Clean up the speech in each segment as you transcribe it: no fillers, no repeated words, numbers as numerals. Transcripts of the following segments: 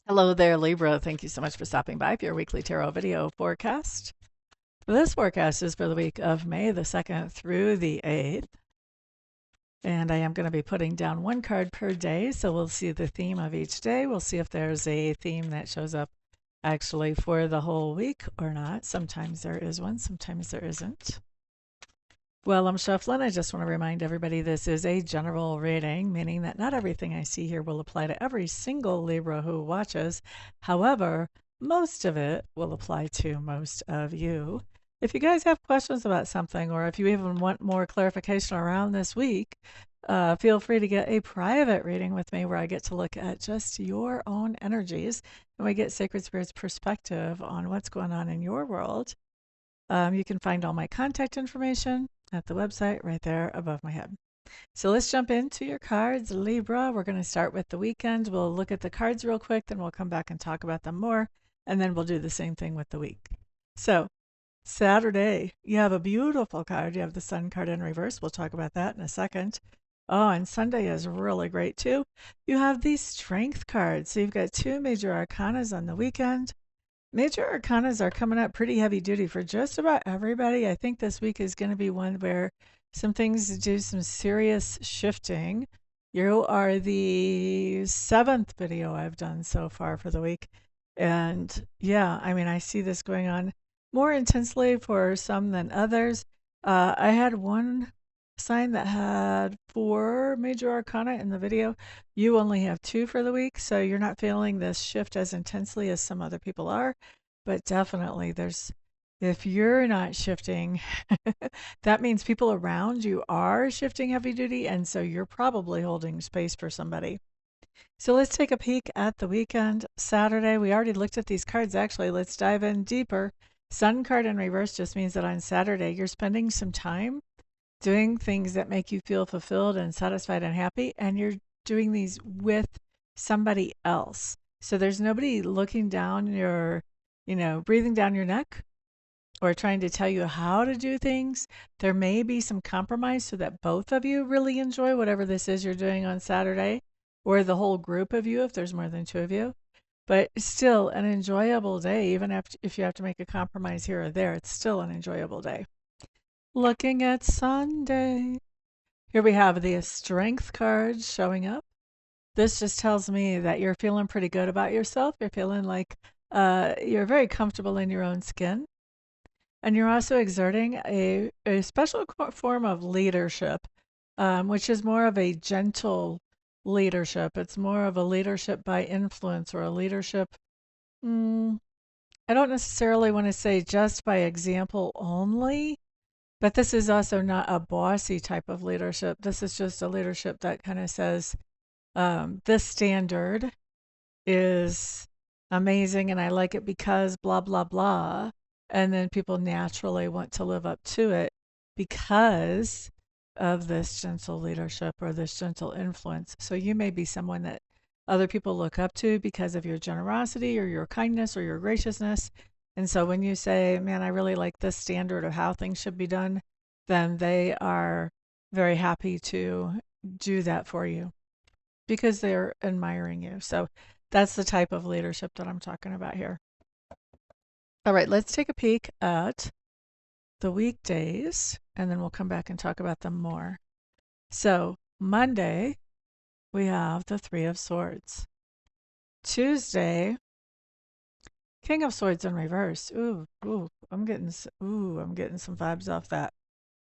Hello there, Libra. Thank you so much for stopping by for your weekly tarot video forecast. This forecast is for the week of May the 2nd through the 8th. And I am going to be putting down one card per day. So we'll see the theme of each day. We'll see if there's a theme that shows up actually for the whole week or not. Sometimes there is one, sometimes there isn't. Well, I'm shuffling. I just want to remind everybody this is a general reading, meaning that not everything I see here will apply to every single Libra who watches. However, most of it will apply to most of you. If you guys have questions about something, or if you even want more clarification around this week, feel free to get a private reading with me where I get to look at just your own energies and we get Sacred Spirit's perspective on what's going on in your world. You can find all my contact information at the website right there above my head. So let's jump into your cards, Libra. We're going to start with the weekend. We'll look at the cards real quick, then we'll come back and talk about them more, and then we'll do the same thing with the week. So Saturday, you have a beautiful card. You have the Sun card in reverse. We'll talk about that in a second. Oh, and Sunday is really great too. You have these Strength cards. So you've got two major arcanas on the weekend. Major arcanas are coming up pretty heavy duty for just about everybody. I think this week is going to be one where some things do some serious shifting. You are the 7th video I've done so far for the week. And yeah, I mean, I see this going on more intensely for some than others. I had one sign that had 4 major arcana in the video. You only have 2 for the week, so you're not feeling this shift as intensely as some other people are. But definitely if you're not shifting, that means people around you are shifting heavy duty, and so you're probably holding space for somebody. So let's take a peek at the weekend. Saturday, we already looked at these cards actually. Let's dive in deeper. Sun card in reverse just means that on Saturday you're spending some time doing things that make you feel fulfilled and satisfied and happy, and you're doing these with somebody else. So there's nobody looking down your, breathing down your neck or trying to tell you how to do things. There may be some compromise so that both of you really enjoy whatever this is you're doing on Saturday, or the whole group of you if there's more than 2 of you. But it's still an enjoyable day, even if you have to make a compromise here or there, it's still an enjoyable day. Looking at Sunday, here we have the Strength card showing up. This just tells me that you're feeling pretty good about yourself. You're feeling like you're very comfortable in your own skin. And you're also exerting a special form of leadership, which is more of a gentle leadership. It's more of a leadership by influence, or a leadership, I don't necessarily want to say just by example only. But this is also not a bossy type of leadership. This is just a leadership that kind of says, this standard is amazing and I like it because blah, blah, blah. And then people naturally want to live up to it because of this gentle leadership or this gentle influence. So you may be someone that other people look up to because of your generosity or your kindness or your graciousness. And so when you say, man, I really like this standard of how things should be done, then they are very happy to do that for you because they're admiring you. So that's the type of leadership that I'm talking about here. All right, let's take a peek at the weekdays, and then we'll come back and talk about them more. So Monday, we have the 3 of Swords. Tuesday, King of Swords in reverse. I'm getting some vibes off that.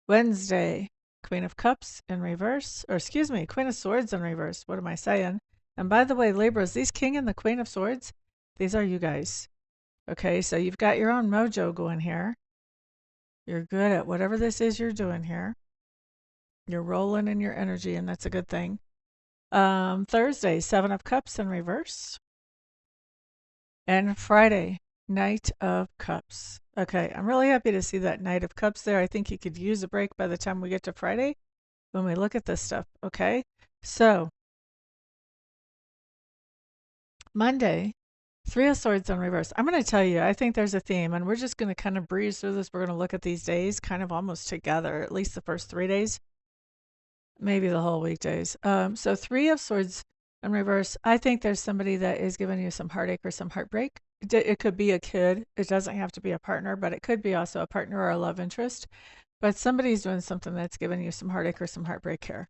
Wednesday, Queen of Cups in reverse, or excuse me, Queen of Swords in reverse. What am I saying? And by the way, Libras, these King and the Queen of Swords, these are you guys. Okay, so you've got your own mojo going here. You're good at whatever this is you're doing here. You're rolling in your energy, and that's a good thing. Thursday, 7 of Cups in reverse. And Friday, Knight of Cups. Okay, I'm really happy to see that Knight of Cups there. I think you could use a break by the time we get to Friday when we look at this stuff. Okay, so Monday, 3 of Swords in reverse. I'm going to tell you, I think there's a theme, and we're just going to kind of breeze through this. We're going to look at these days kind of almost together, at least the first 3 days, maybe the whole weekdays. So 3 of Swords in reverse. I think there's somebody that is giving you some heartache or some heartbreak. It could be a kid. It doesn't have to be a partner, but it could be also a partner or a love interest. But somebody's doing something that's giving you some heartache or some heartbreak here.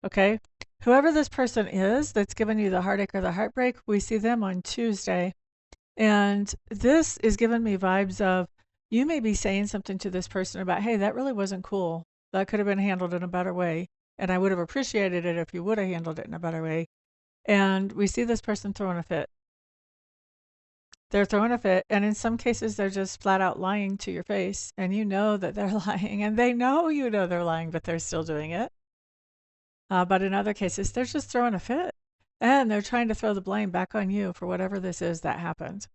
Okay? Whoever this person is that's giving you the heartache or the heartbreak, we see them on Tuesday. And this is giving me vibes of you may be saying something to this person about, hey, that really wasn't cool. That could have been handled in a better way. And I would have appreciated it if you would have handled it in a better way. And we see this person throwing a fit. They're throwing a fit. And in some cases, they're just flat out lying to your face. And you know that they're lying. And they know you know they're lying, but they're still doing it. But in other cases, they're just throwing a fit. And they're trying to throw the blame back on you for whatever this is that happened.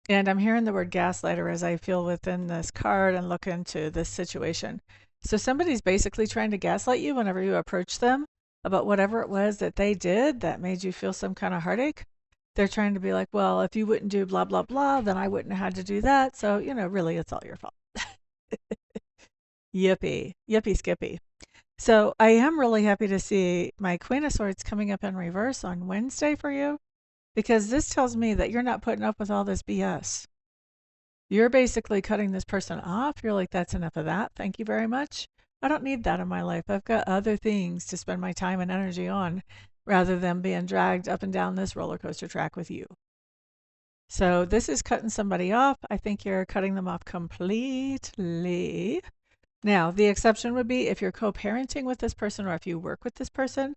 And I'm hearing the word gaslighter as I feel within this card and look into this situation. So somebody's basically trying to gaslight you whenever you approach them about whatever it was that they did that made you feel some kind of heartache. They're trying to be like, well, if you wouldn't do blah, blah, blah, then I wouldn't have had to do that. So, really, it's all your fault. Yippee. Yippee skippy. So I am really happy to see my Queen of Swords coming up in reverse on Wednesday for you, because this tells me that you're not putting up with all this BS. You're basically cutting this person off. You're like, that's enough of that. Thank you very much. I don't need that in my life. I've got other things to spend my time and energy on rather than being dragged up and down this roller coaster track with you. So this is cutting somebody off. I think you're cutting them off completely. Now, the exception would be if you're co-parenting with this person or if you work with this person.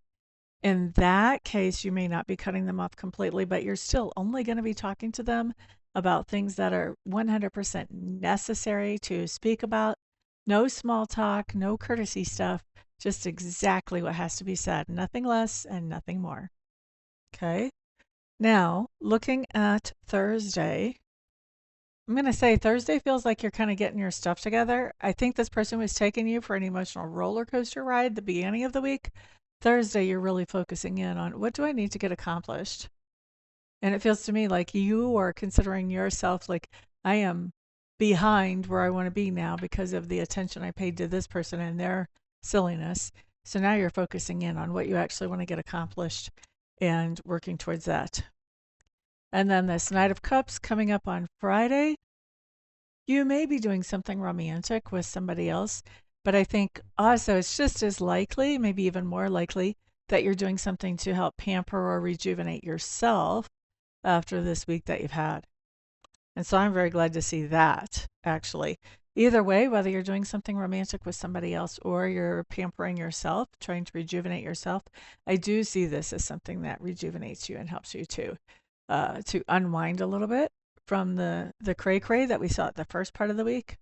In that case, you may not be cutting them off completely, but you're still only going to be talking to them about things that are 100% necessary to speak about. No small talk, no courtesy stuff, just exactly what has to be said, nothing less and nothing more. Okay? Now, looking at Thursday, I'm going to say Thursday feels like you're kind of getting your stuff together. I think this person was taking you for an emotional roller coaster ride the beginning of the week. Thursday, you're really focusing in on what do I need to get accomplished? And it feels to me like you are considering yourself like I am behind where I want to be now because of the attention I paid to this person and their silliness. So now you're focusing in on what you actually want to get accomplished and working towards that. And then this Knight of Cups coming up on Friday. You may be doing something romantic with somebody else, but I think also it's just as likely, maybe even more likely, that you're doing something to help pamper or rejuvenate yourself after this week that you've had. And so I'm very glad to see that, actually. Either way, whether you're doing something romantic with somebody else or you're pampering yourself, trying to rejuvenate yourself, I do see this as something that rejuvenates you and helps you to unwind a little bit from the cray-cray that we saw at the first part of the week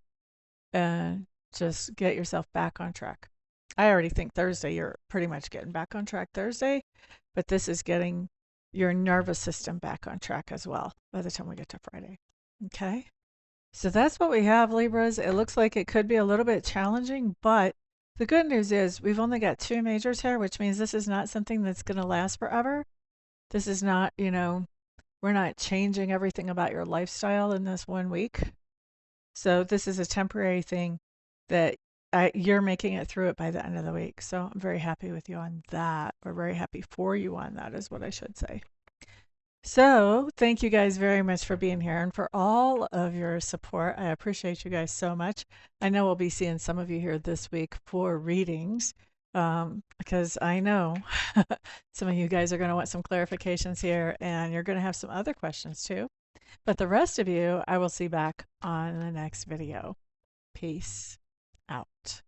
and just get yourself back on track. I already think Thursday you're pretty much getting back on track Thursday, but this is getting your nervous system back on track as well by the time we get to Friday. Okay? So that's what we have, Libras. It looks like it could be a little bit challenging, but the good news is we've only got 2 majors here, which means this is not something that's going to last forever. This is not, we're not changing everything about your lifestyle in this 1 week. So this is a temporary thing that you're making it through it by the end of the week. So I'm very happy with you on that. We're very happy for you on that is what I should say. So thank you guys very much for being here and for all of your support. I appreciate you guys so much. I know we'll be seeing some of you here this week for readings because I know some of you guys are going to want some clarifications here and you're going to have some other questions too. But the rest of you, I will see back on the next video. Peace out.